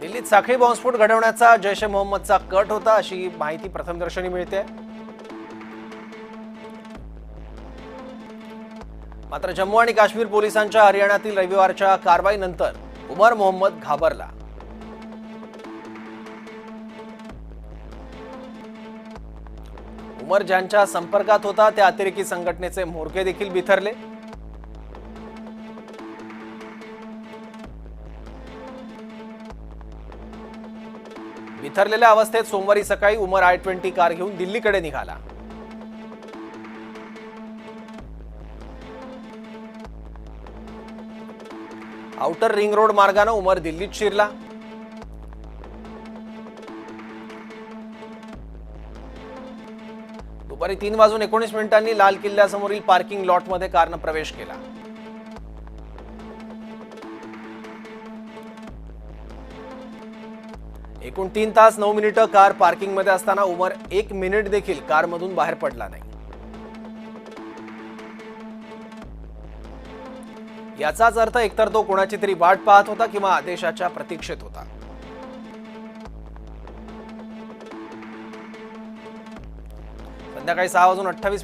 दिल्लीत साखळी बॉम्बस्फोट घडवण्याचा जैश ए मोहम्मदचा कट होता अशी माहिती प्रथमदर्शनी मिळते। मात्र जम्मू आणि काश्मीर पोलिसांच्या हरियाणातील रविवारच्या कारवाईनंतर उमर मोहम्मद घाबरला। उमर ज्यांच्या संपर्कात होता त्या अतिरेकी संघटनेचे म्होरके देखील बिथरले। बिथरलेल्या अवस्थेत सोमवारी सकाळी उमर I-20 कार घेऊन दिल्लीकडे निघाला। आउटर रिंग रोड मार्गाने उमर दिल्लीत शिरला। दुपारी 3:19 लाल किल्ल्यासमोरील पार्किंग लॉटमध्ये कारने प्रवेश केला। एकूण 3 तास 9 मिनिटे कार पार्किंगमध्ये असताना उमर 1 मिनिट देखील कारमधून बाहेर पडला नाही। याचाच अर्थ एकतर तो कोणाची तरी वाट पाहत होता किंवा आदेशाच्या प्रतीक्षेत होता। संध्याकाळी 6:28